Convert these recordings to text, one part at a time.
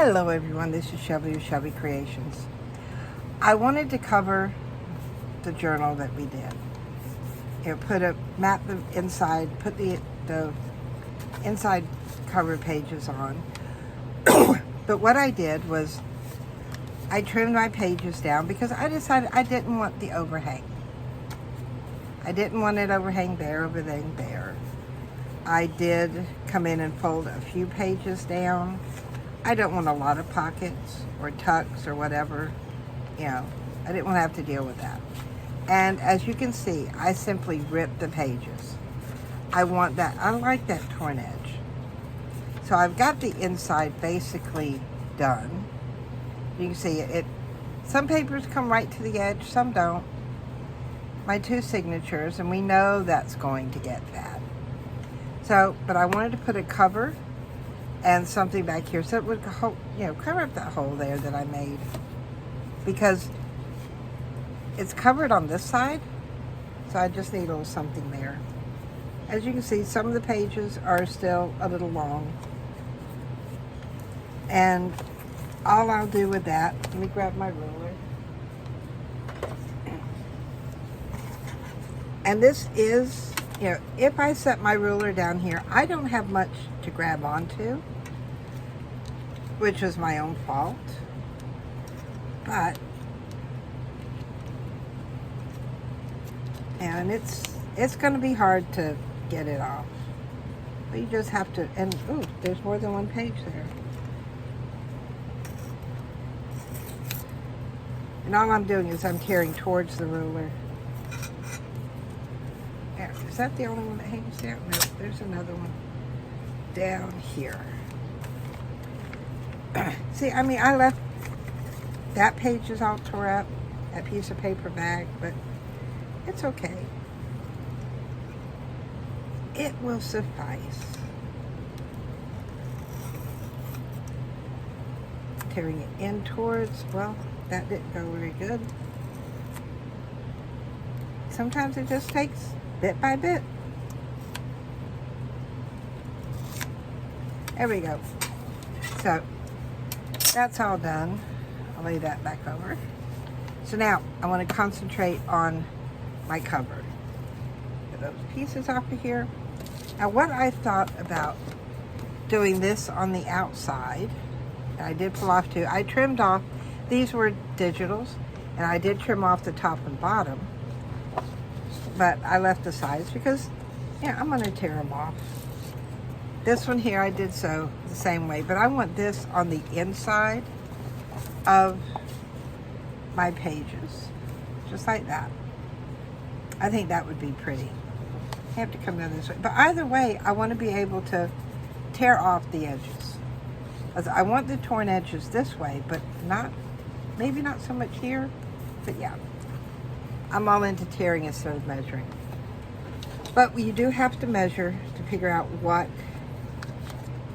Hello everyone, this is Shelby with Shelby Creations. I wanted to cover the journal that we did. Map the inside, put the inside cover pages on. But what I did was I trimmed my pages down because I decided I didn't want the overhang. I didn't want it overhang there, overhang there. I did come in and fold a few pages down. I don't want a lot of pockets or tucks or whatever, I didn't want to have to deal with that. And as you can see, I simply ripped the pages. I like that torn edge. So I've got the inside basically done. You can see some papers come right to the edge, some don't. My two signatures, and we know that's going to get bad. But I wanted to put a cover and something back here so it would cover up that hole there that I made, because it's covered on this side, so I just need a little something there. As you can see, some of the pages are still a little long, and all I'll do with that, let me grab my ruler, and this is, if I set my ruler down here, I don't have much to grab onto, which is my own fault. But, and it's going to be hard to get it off. But you just have to, and ooh, there's more than one page there. And all I'm doing is I'm carrying towards the ruler. Is that the only one that hangs down? No, there's another one down here. See, I left that page is all tore up, that piece of paper bag, but it's okay. It will suffice. Tearing it in towards, well, that didn't go very good. Sometimes it just takes bit by bit. There we go. So that's all done. I'll lay that back over. So now I want to concentrate on my cover. Get those pieces off of here. Now what I thought about doing this on the outside, I did pull off too. I trimmed off, these were digitals, and I did trim off the top and bottom. But I left the sides because, I'm going to tear them off. This one here I did so the same way, but I want this on the inside of my pages, just like that. I think that would be pretty. I have to come down this way. But either way, I want to be able to tear off the edges. I want the torn edges this way, but maybe not so much here, but yeah. I'm all into tearing instead of measuring. But you do have to measure to figure out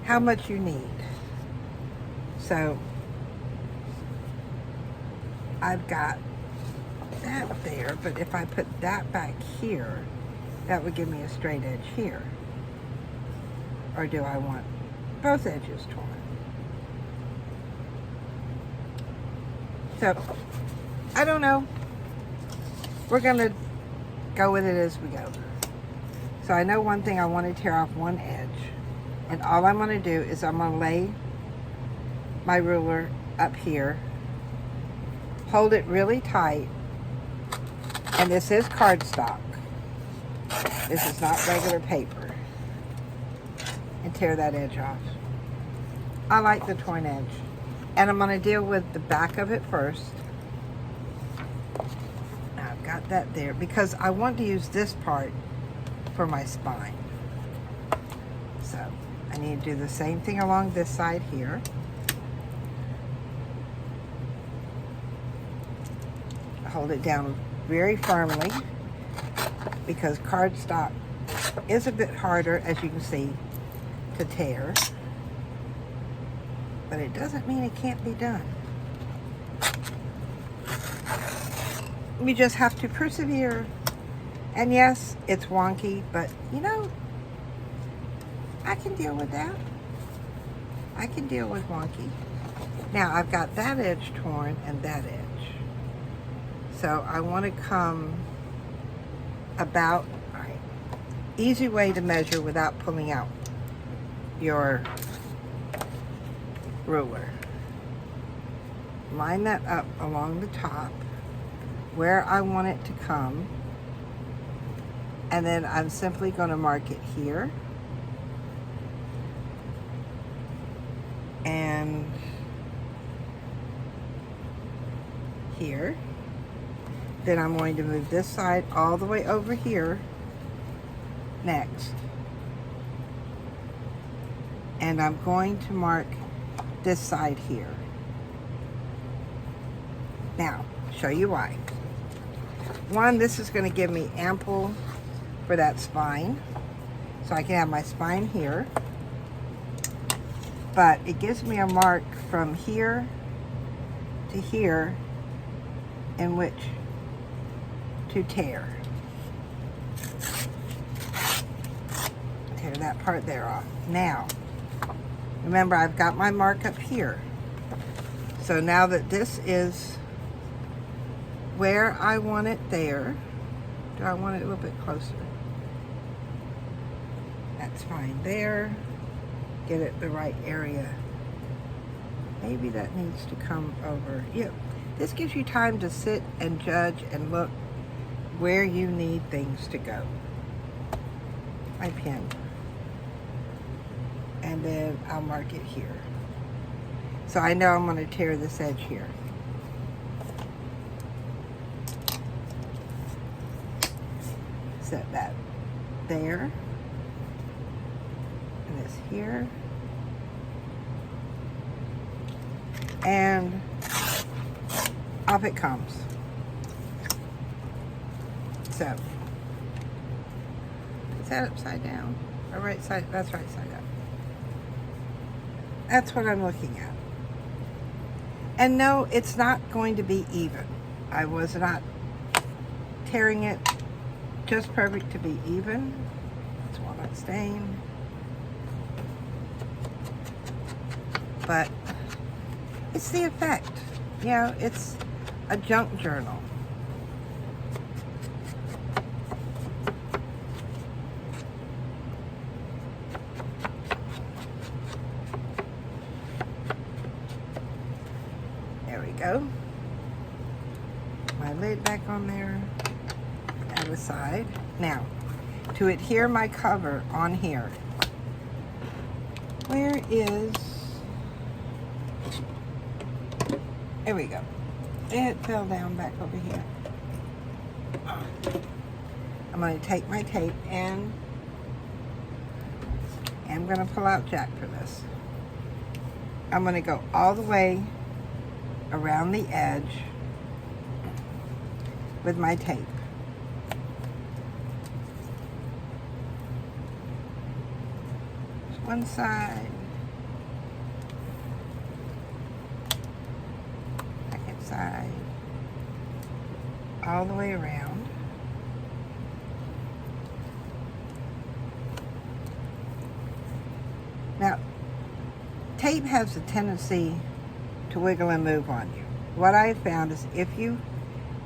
how much you need. So I've got that there, but if I put that back here, that would give me a straight edge here. Or do I want both edges torn? So, I don't know. We're gonna go with it as we go. So I know one thing, I want to tear off one edge. And all I'm gonna do is I'm gonna lay my ruler up here, hold it really tight, and this is cardstock. This is not regular paper. And tear that edge off. I like the torn edge. And I'm gonna deal with the back of it first. Got that there because I want to use this part for my spine. So I need to do the same thing along this side here. Hold it down very firmly because cardstock is a bit harder, as you can see, to tear. But it doesn't mean it can't be done. We just have to persevere. And yes, it's wonky, but I can deal with that. I can deal with wonky. Now I've got that edge torn and that edge. So I want to come about, all right, easy way to measure without pulling out your ruler. Line that up along the top where I want it to come, and then I'm simply going to mark it here and here. Then I'm going to move this side all the way over here next, and I'm going to mark this side here. Now, show you why. One, this is going to give me ample for that spine, so I can have my spine here, but it gives me a mark from here to here in which to tear. Tear that part there off. Now, remember, I've got my mark up here. So now that this is where I want it there, do I want it a little bit closer? That's fine there. Get it the right area. Maybe that needs to come over. Yeah, this gives you time to sit and judge and look where you need things to go. My pen. And then I'll mark it here. So I know I'm going to tear this edge here. Set that there. And this here. And up it comes. So, is that upside down? Or right side? That's right side up. That's what I'm looking at. And no, it's not going to be even. I was not tearing it just perfect to be even. It's walnut stain. But it's the effect. You know, it's a junk journal. There we go. My lid back on there. At the side. Now, to adhere my cover on here, where is, there we go. It fell down back over here. I'm going to take my tape and I'm going to pull out Jack for this. I'm going to go all the way around the edge with my tape. There's one side, second side, all the way around. Now, tape has a tendency to wiggle and move on you. What I found is if you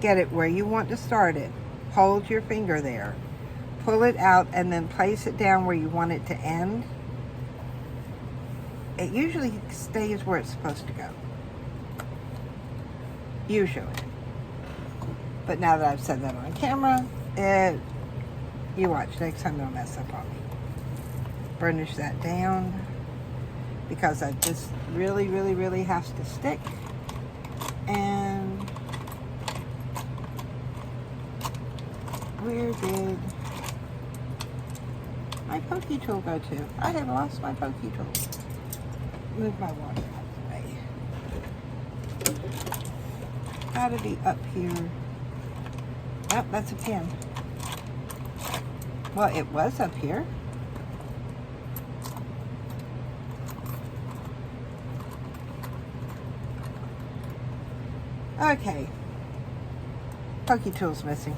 get it where you want to start it, hold your finger there, pull it out, and then place it down where you want it to end. It usually stays where it's supposed to go. Usually. But now that I've said that on camera, you watch, next time it'll mess up on me. Burnish that down because this really, really, really has to stick. And where did my pokey tool go to? I have lost my pokey tool. Move my water out of the way. Gotta be up here. Oh, that's a pen. Well, it was up here. Okay. Pokey tool's missing.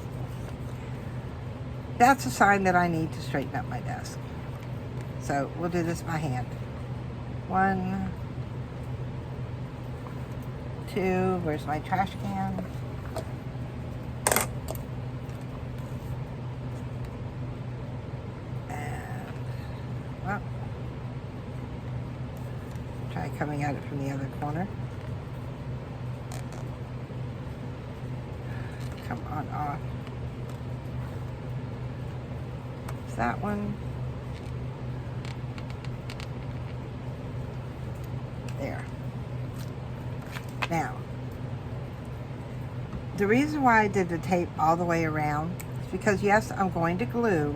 That's a sign that I need to straighten up my desk. So we'll do this by hand. 1, to, where's my trash can? And, well, try coming at it from the other corner. Come on off. It's that one. There. Now, the reason why I did the tape all the way around is because, yes, I'm going to glue,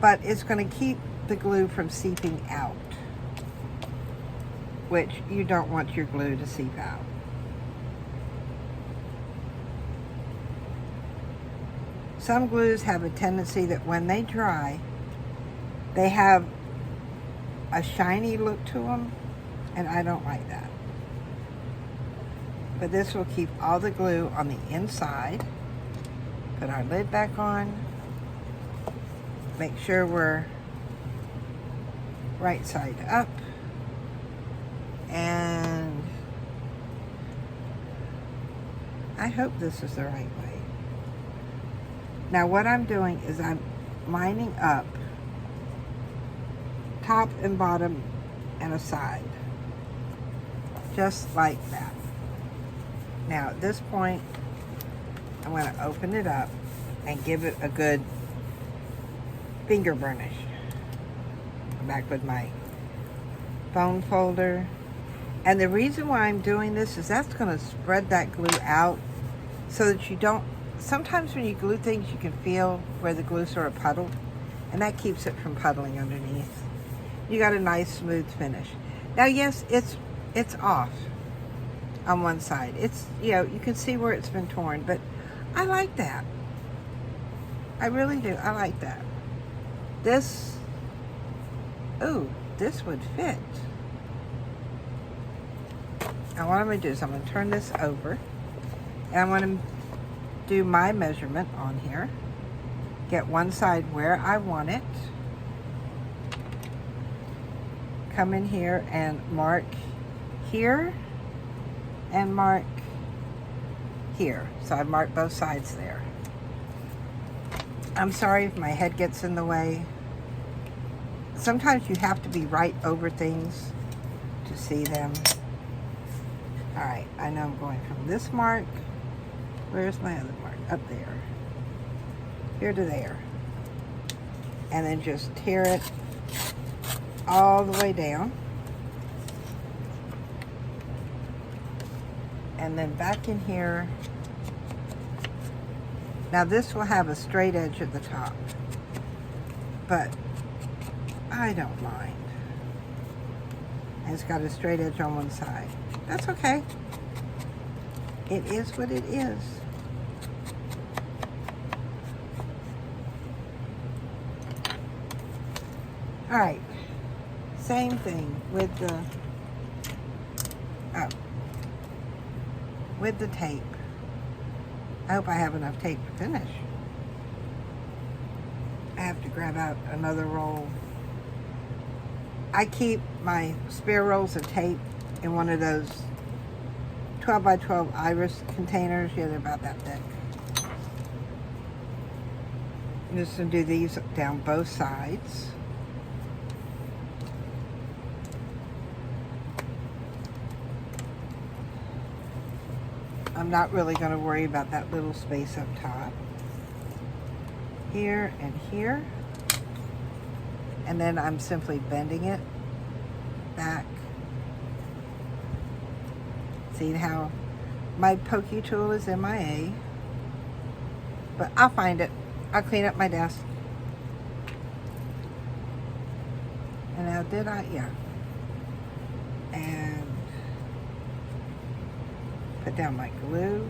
but it's going to keep the glue from seeping out, which you don't want your glue to seep out. Some glues have a tendency that when they dry, they have a shiny look to them, and I don't like that. But this will keep all the glue on the inside. Put our lid back on. Make sure we're right side up. And I hope this is the right way. Now what I'm doing is I'm lining up top and bottom and a side. Just like that. Now at this point, I'm going to open it up and give it a good finger burnish. I'm back with my phone folder. And the reason why I'm doing this is that's going to spread that glue out so that you don't, sometimes when you glue things you can feel where the glue sort of puddled, and that keeps it from puddling underneath. You got a nice smooth finish. Now yes, it's off on one side. It's, you know, you can see where it's been torn, but I like that. I really do. I like that. This, ooh, this would fit. Now what I'm going to do is I'm going to turn this over, and I'm going to do my measurement on here. Get one side where I want it. Come in here and mark here and mark here. So I've marked both sides there. I'm sorry if my head gets in the way. Sometimes you have to be right over things to see them. All right, I know I'm going from this mark. Where's my other mark? Up there. Here to there. And then just tear it all the way down. And then back in here. Now this will have a straight edge at the top, but I don't mind. And it's got a straight edge on one side. That's okay. It is what it is. All right, same thing with the tape. I hope I have enough tape to finish. I have to grab out another roll. I keep my spare rolls of tape in one of those 12 by 12 iris containers. Yeah, they're about that thick. I'm just going to do these down both sides. I'm not really going to worry about that little space up top. Here and here. And then I'm simply bending it back. See how my pokey tool is MIA. But I'll find it. I'll clean up my desk. And now did I? Yeah. And put down my glue.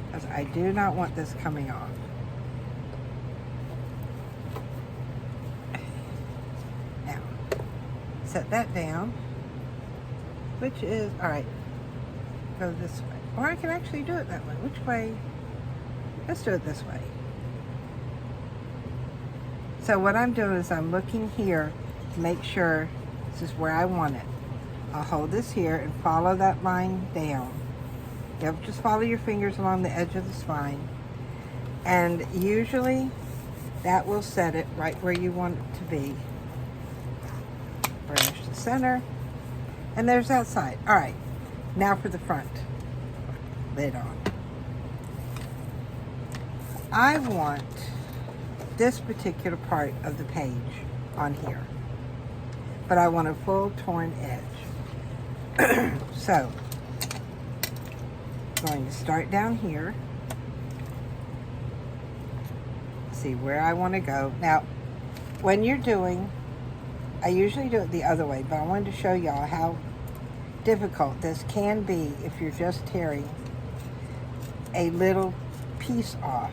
Because I do not want this coming off. Now, set that down. Which is, alright, go this way. Or I can actually do it that way. Which way? Let's do it this way. So what I'm doing is I'm looking here to make sure this is where I want it. I'll hold this here and follow that line down. You'll just follow your fingers along the edge of the spine. And usually that will set it right where you want it to be. Burnish the center. And there's that side. All right, now for the front. Lid on. I want this particular part of the page on here, but I want a full torn edge. So, I'm going to start down here. See where I want to go. Now, when you're doing, I usually do it the other way, but I wanted to show y'all how difficult this can be if you're just tearing a little piece off.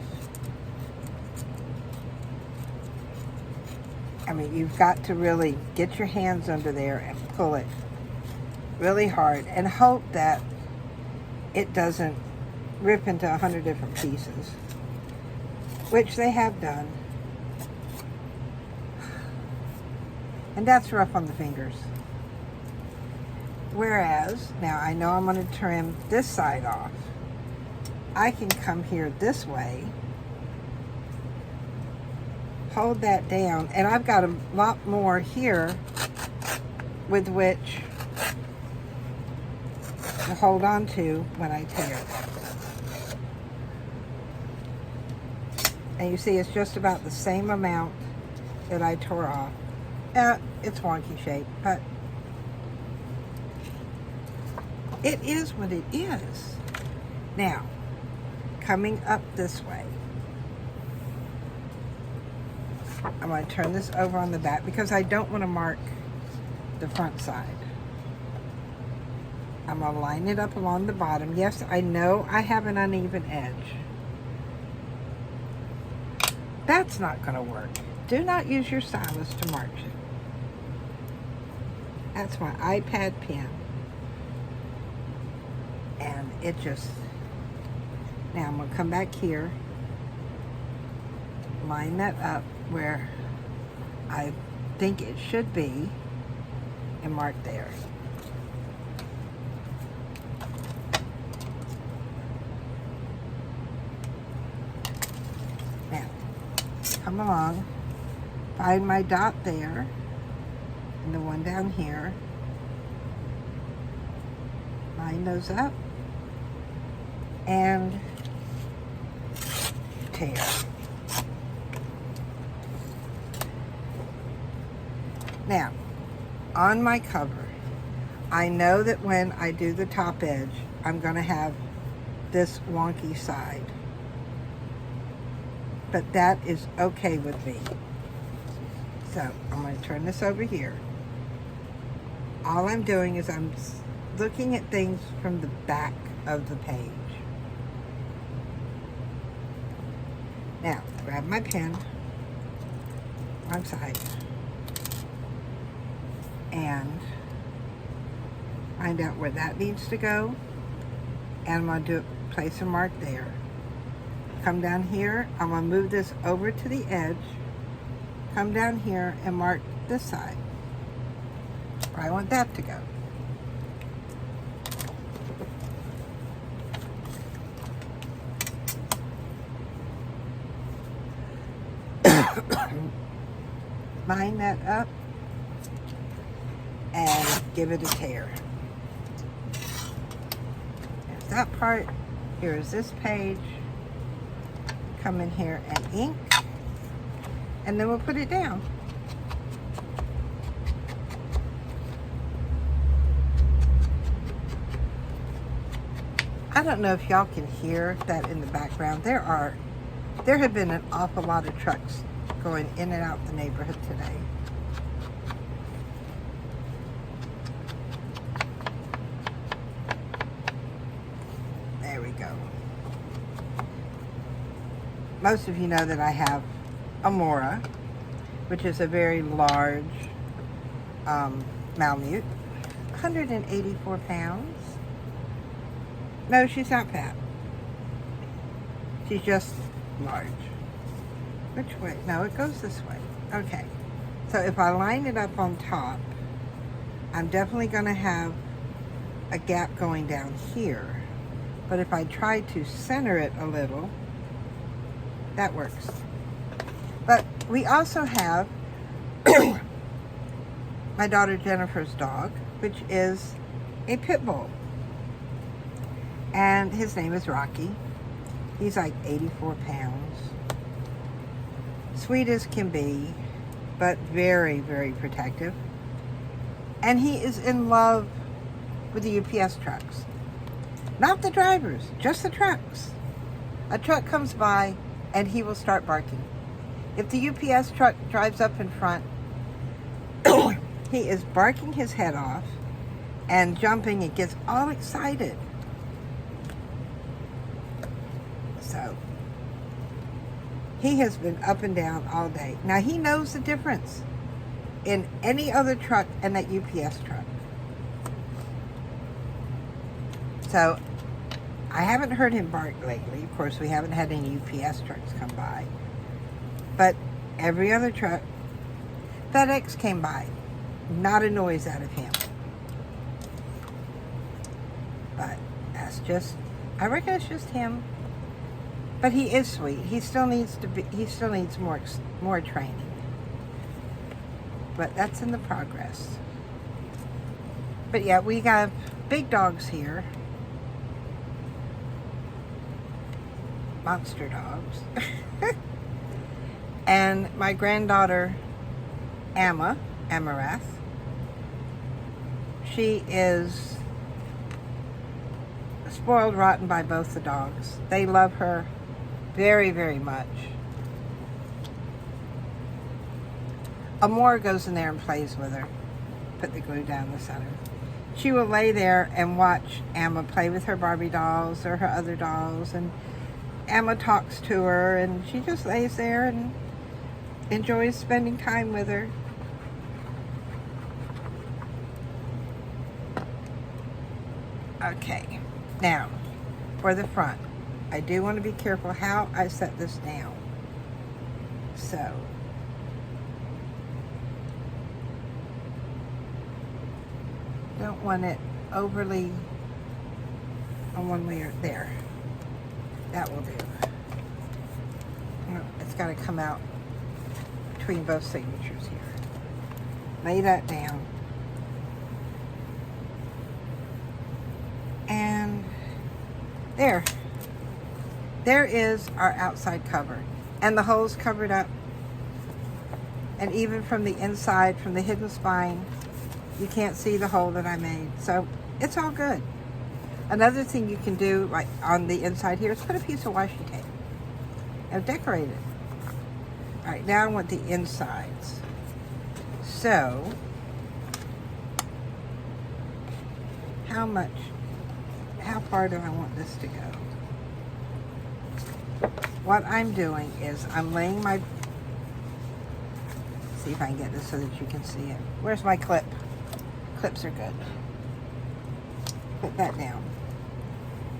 I mean, you've got to really get your hands under there and pull it really hard and hope that it doesn't rip into 100 different pieces, which they have done. And that's rough on the fingers. Whereas, now I know I'm going to trim this side off. I can come here this way, hold that down, and I've got a lot more here with which to hold on to when I tear. And you see it's just about the same amount that I tore off. It's wonky shape, but it is what it is. Now, coming up this way, I'm going to turn this over on the back because I don't want to mark the front side. I'm going to line it up along the bottom. Yes, I know I have an uneven edge. That's not going to work. Do not use your stylus to mark it. That's my iPad pen. And it just... Now I'm going to come back here, line that up where I think it should be, and mark there. Now, come along, find my dot there, and the one down here. Line those up, and tear. Now, on my cover, I know that when I do the top edge, I'm going to have this wonky side. But that is okay with me. So, I'm going to turn this over here. All I'm doing is I'm looking at things from the back of the page. Now, grab my pen, wrong side, and find out where that needs to go, and I'm going to place a mark there. Come down here, I'm going to move this over to the edge, come down here and mark this side, where I want that to go. Line that up and give it a tear. There's that part. Here is this page. Come in here and ink, and then we'll put it down. I don't know if y'all can hear that in the background. There have been an awful lot of trucks going in and out the neighborhood today. There we go. Most of you know that I have a Mora, which is a very large Malamute, 184 pounds. No, she's not fat. She's just large. Which way? No, it goes this way. Okay. So if I line it up on top, I'm definitely going to have a gap going down here. But if I try to center it a little, that works. But we also have my daughter Jennifer's dog, which is a pit bull. And his name is Rocky. He's like 84 pounds. Sweet as can be, but very, very protective. And he is in love with the UPS trucks. Not the drivers, just the trucks. A truck comes by and he will start barking. If the UPS truck drives up in front, he is barking his head off and jumping and gets all excited. So, he has been up and down all day. Now, he knows the difference in any other truck and that UPS truck. So, I haven't heard him bark lately. Of course, we haven't had any UPS trucks come by. But every other truck, FedEx came by. Not a noise out of him. But that's just, I reckon it's just him. But he is sweet. He still needs more training. But that's in the progress. But yeah, we got big dogs here. Monster dogs. And my granddaughter, Amarath, she is spoiled rotten by both the dogs. They love her very, very much. Amora goes in there and plays with her. Put the glue down the center. She will lay there and watch Amma play with her Barbie dolls or her other dolls, and Amma talks to her, and she just lays there and enjoys spending time with her. Okay, now for the front, I do want to be careful how I set this down. So, don't want it overly on one way or there. That will do. It's got to come out between both signatures here. Lay that down. And there. There is our outside cover. And the hole's covered up. And even from the inside, from the hidden spine, you can't see the hole that I made. So it's all good. Another thing you can do right on the inside here is put a piece of washi tape and decorate it. All right, now I want the insides. So, how far do I want this to go? What I'm doing is I'm laying my, see if I can get this so that you can see it. Where's my clip? Clips are good. Put that down.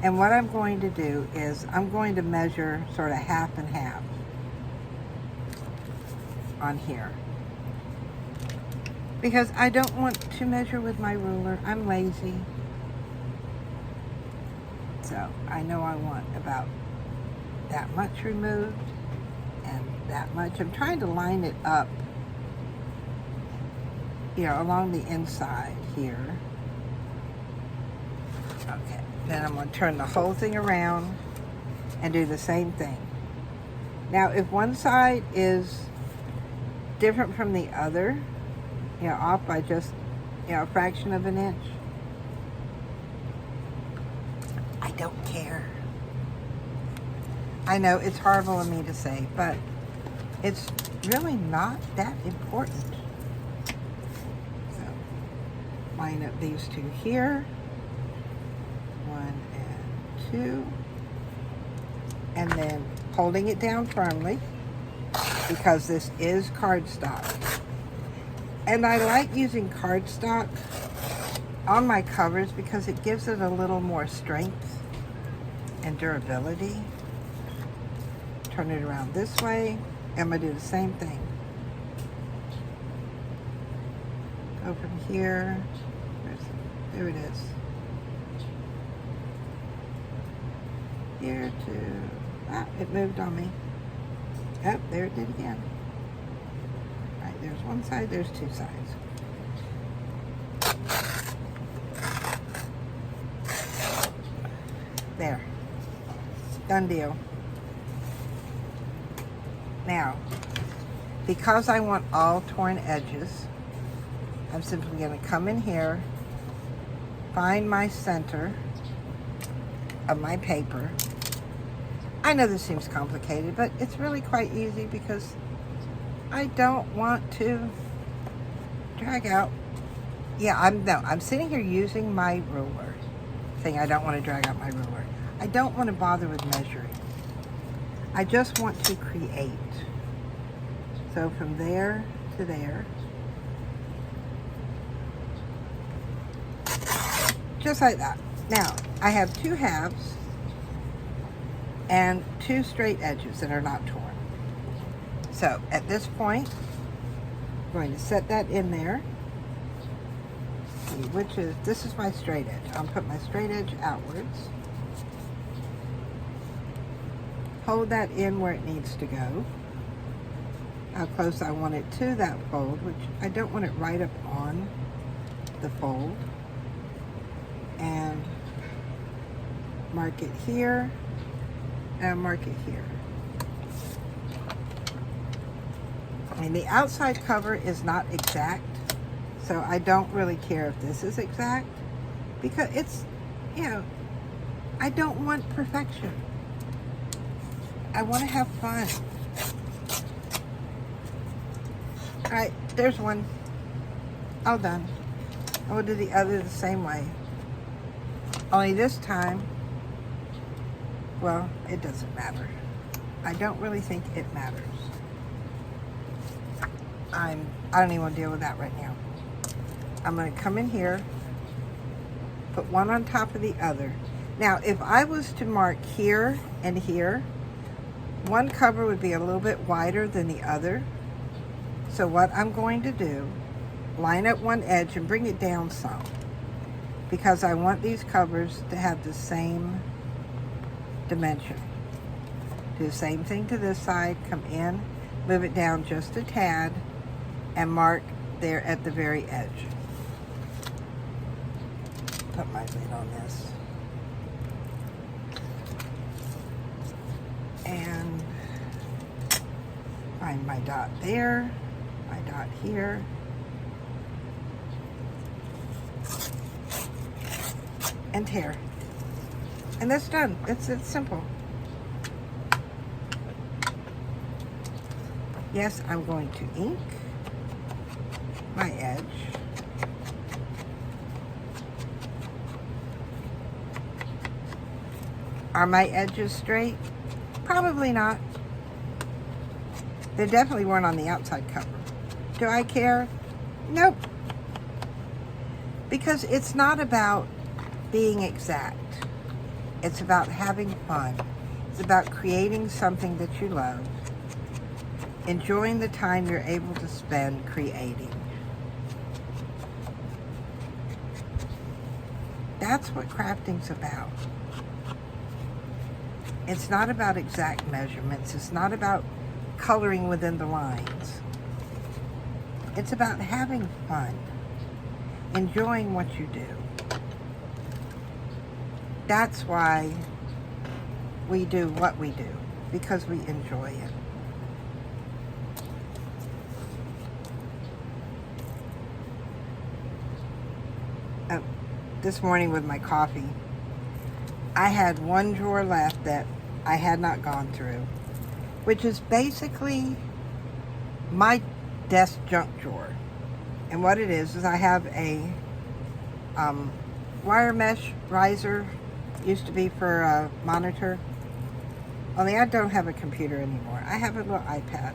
And what I'm going to do is I'm going to measure sort of half and half on here. Because I don't want to measure with my ruler. I'm lazy. So I know I want about that much removed and that much. I'm trying to line it up, you know, along the inside here. Okay. Then I'm going to turn the whole thing around and do the same thing. Now, if one side is different from the other, you know, off by just, you know, a fraction of an inch, I don't care. I know it's horrible of me to say, but it's really not that important. So, line up these two here. 1 and 2, and then holding it down firmly because this is cardstock, and I like using cardstock on my covers because it gives it a little more strength and durability. Turn it around this way. I'm going to do the same thing. Go from here. There it is. Here to, it moved on me. Oh, there it did again. All right, there's one side, there's two sides. There. Done deal. Now, because I want all torn edges, I'm simply going to come in here, find my center of my paper. I know this seems complicated, but it's really quite easy because I don't want to drag out. Yeah, I'm sitting here using my ruler, saying I don't want to drag out my ruler. I don't want to bother with measuring. I just want to create. So from there to there, just like that. Now, I have two halves and two straight edges that are not torn. So at this point, I'm going to set that in there, which is, this is my straight edge. I'll put my straight edge outwards. Hold that in where it needs to go. How close I want it to that fold, which I don't want it right up on the fold. And mark it here, and mark it here. And the outside cover is not exact, so I don't really care if this is exact, because it's, you know, I don't want perfection. I want to have fun. All right, there's one. All done. I will do the other the same way. Only this time, well, it doesn't matter. I don't really think it matters. I don't even want to deal with that right now. I'm going to come in here, put one on top of the other. Now, if I was to mark here and here, one cover would be a little bit wider than the other. So what I'm going to do, line up one edge and bring it down some, because I want these covers to have the same dimension. Do the same thing to this side, come in, move it down just a tad, and mark there at the very edge. Put my lid on this. And find my dot there, my dot here. And tear. And that's done. It's simple. Yes, I'm going to ink my edge. Are my edges straight? Probably not. They definitely weren't on the outside cover. Do I care? Nope. Because it's not about being exact. It's about having fun. It's about creating something that you love. Enjoying the time you're able to spend creating. That's what crafting's about. It's not about exact measurements. It's not about coloring within the lines. It's about having fun. Enjoying what you do. That's why we do what we do, because we enjoy it. This morning with my coffee, I had one drawer left that I had not gone through, which is basically my desk junk drawer. And what it is I have a wire mesh riser, used to be for a monitor. Only I don't have a computer anymore. I have a little iPad.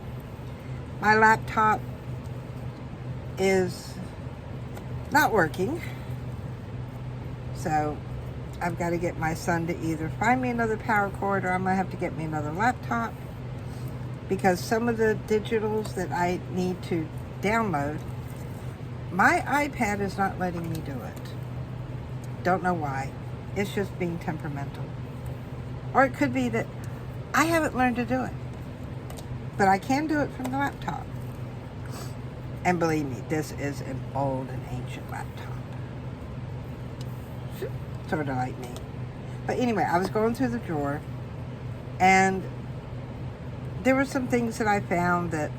My laptop is not working. So I've got to get my son to either find me another power cord, or I'm going to have to get me another laptop, because some of the digitals that I need to download My iPad is not letting me do it. Don't know why. It's just being temperamental. Or it could be that I haven't learned to do it. But I can do it from the laptop. And believe me, this is an old and ancient laptop. Sort of like me. But anyway, I was going through the drawer, and there were some things that I found that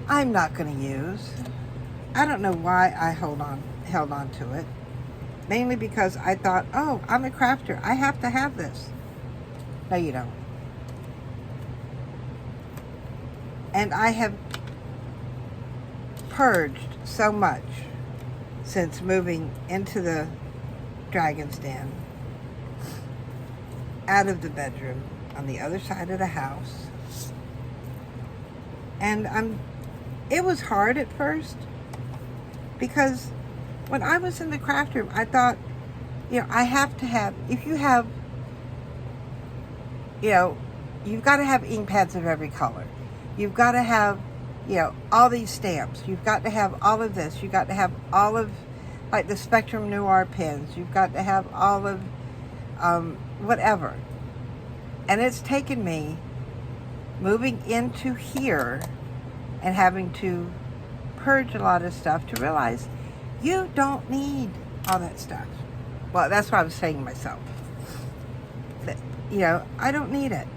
I'm not going to use. I don't know why I held on to it. Mainly because I thought, oh, I'm a crafter. I have to have this. No, you don't. And I have purged so much since moving into the Dragon's Den, out of the bedroom on the other side of the house. And it was hard at first because when I was in the craft room, I thought, I have to have, if you have, you've got to have ink pads of every color. You've got to have, all these stamps. You've got to have all of this. You've got to have all of, like the Spectrum Noir pens. You've got to have all of whatever. And it's taken me moving into here and having to purge a lot of stuff to realize you don't need all that stuff. Well, that's what I was saying to myself. That, I don't need it.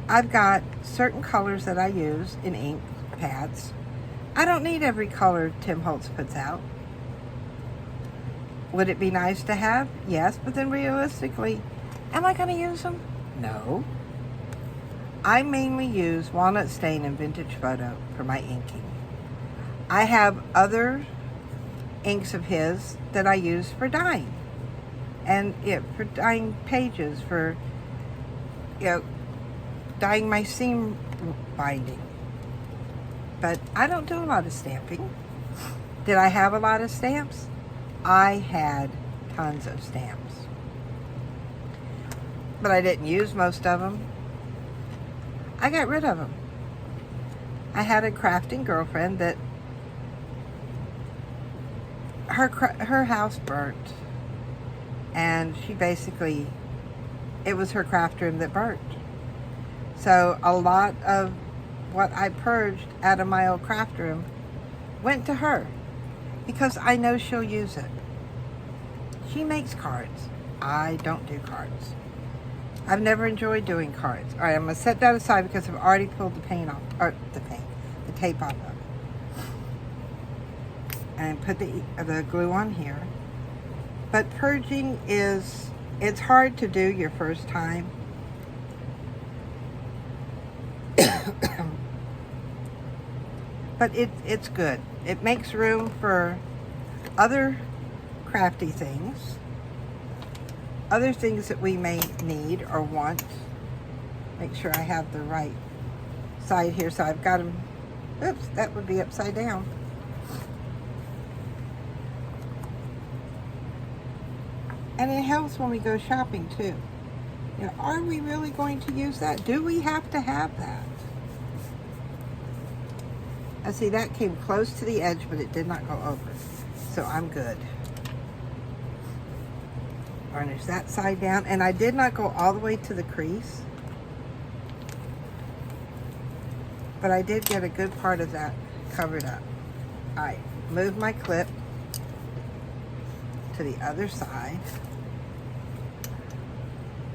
I've got certain colors that I use in ink pads. I don't need every color Tim Holtz puts out. Would it be nice to have? Yes, but then realistically, am I going to use them? No. I mainly use Walnut Stain and Vintage Photo for my inking. I have other inks of his that I use for dyeing. And for dyeing pages, for, dyeing my seam binding. But I don't do a lot of stamping. Did I have a lot of stamps? I had tons of stamps. But I didn't use most of them. I got rid of them. I had a crafting girlfriend that her house burnt. And she basically, it was her craft room that burnt. So a lot of what I purged out of my old craft room went to her because I know she'll use it. She makes cards. I don't do cards. I've never enjoyed doing cards. All right, I'm going to set that aside because I've already pulled the paint off, or the tape off of it. And put the glue on here. But purging it's hard to do your first time. But it's good. It makes room for other crafty things. Other things that we may need or want. Make sure I have the right side here. So I've got them, oops, that would be upside down. And it helps when we go shopping too. Are we really going to use that? Do we have to have that? I see that came close to the edge, but it did not go over. So I'm good. Varnish that side down. And I did not go all the way to the crease. But I did get a good part of that covered up. All right, move my clip to the other side.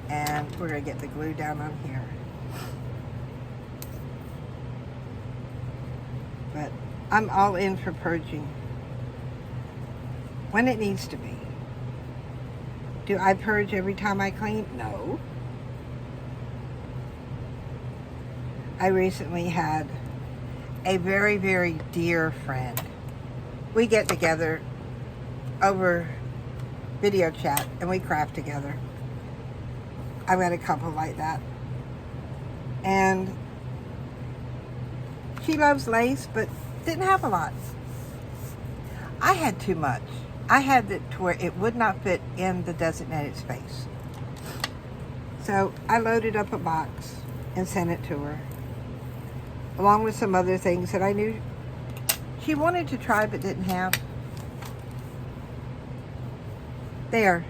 And we're going to get the glue down on here. But I'm all in for purging when it needs to be. Do I purge every time I clean? No. I recently had a very, very dear friend. We get together over video chat and we craft together. I've got a couple like that. And she loves lace, but didn't have a lot. I had too much. I had it to where it would not fit in the designated space. So I loaded up a box and sent it to her, along with some other things that I knew she wanted to try but didn't have. There.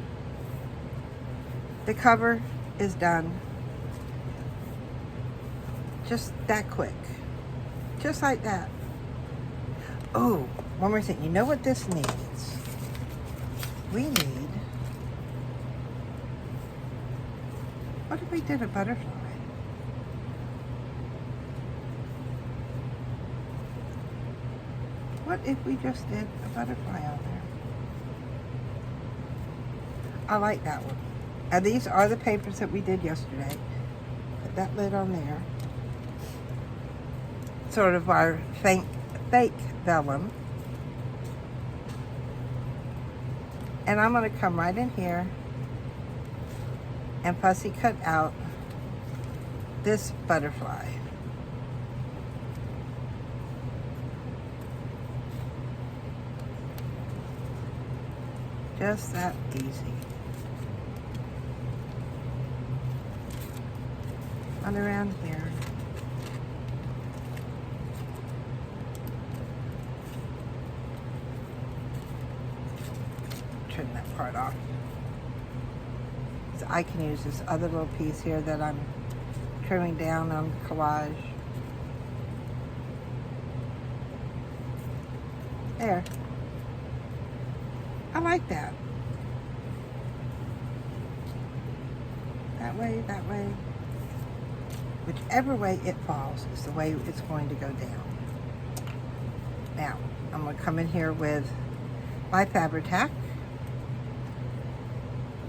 The cover is done. Just that quick. Just like that. Oh, one more thing. You know what this needs? We need... What if we did a butterfly? What if we just did a butterfly on there? I like that one. And these are the papers that we did yesterday. Put that lid on there. Sort of our fake vellum. And I'm going to come right in here and fussy cut out this butterfly. Just that easy. On around here. Trim that part off. So I can use this other little piece here that I'm trimming down on collage. There. I like that. That way. Whichever way it falls is the way it's going to go down. Now, I'm going to come in here with my Fabri-Tac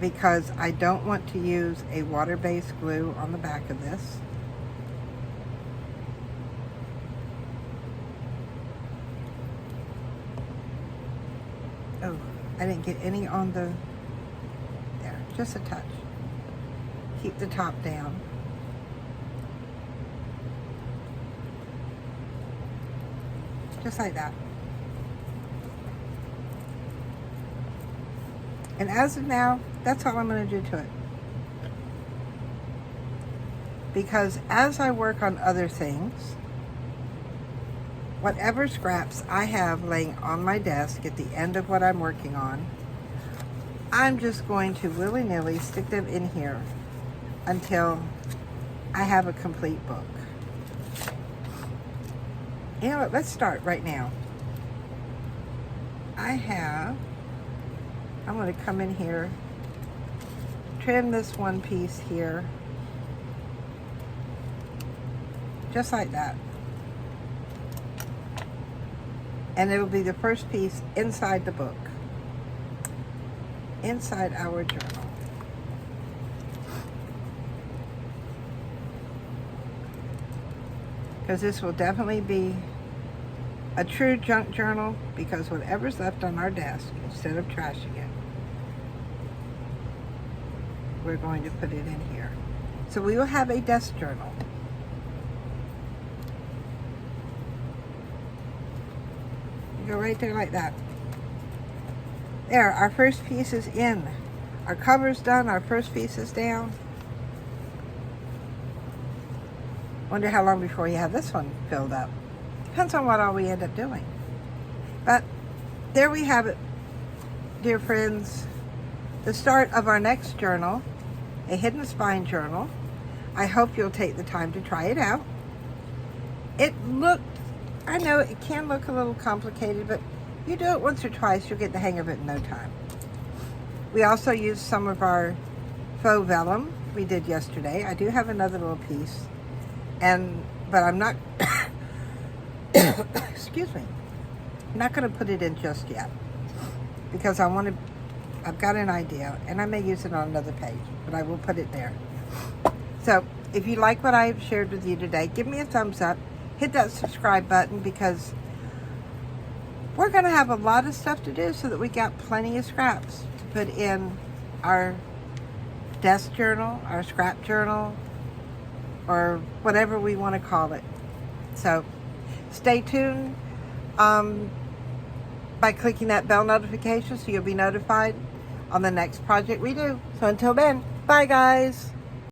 because I don't want to use a water-based glue on the back of this. Oh, I didn't get any on the, there, just a touch. Keep the top down. Just like that. And as of now, that's all I'm going to do to it. Because as I work on other things, whatever scraps I have laying on my desk at the end of what I'm working on, I'm just going to willy-nilly stick them in here until I have a complete book. You know what, let's start right now. I'm going to come in here, trim this one piece here, just like that. And it'll be the first piece inside the book, inside our journal. Because this will definitely be a true junk journal, because whatever's left on our desk, instead of trashing it, we're going to put it in here. So we will have a desk journal. You go right there like that. There, our first piece is in. Our cover's done, our first piece is down. Wonder how long before you have this one filled up. Depends on what all we end up doing. But there we have it, dear friends. The start of our next journal, a hidden spine journal. I hope you'll take the time to try it out. I know it can look a little complicated, but you do it once or twice, you'll get the hang of it in no time. We also used some of our faux vellum we did yesterday. I do have another little piece, but I'm not, excuse me, I'm not going to put it in just yet because I've got an idea, and I may use it on another page, but I will put it there. So if you like what I've shared with you today, give me a thumbs up, hit that subscribe button, because we're going to have a lot of stuff to do so that we got plenty of scraps to put in our desk journal, our scrap journal, or whatever we want to call it. So stay tuned by clicking that bell notification so you'll be notified on the next project we do. So until then, bye guys.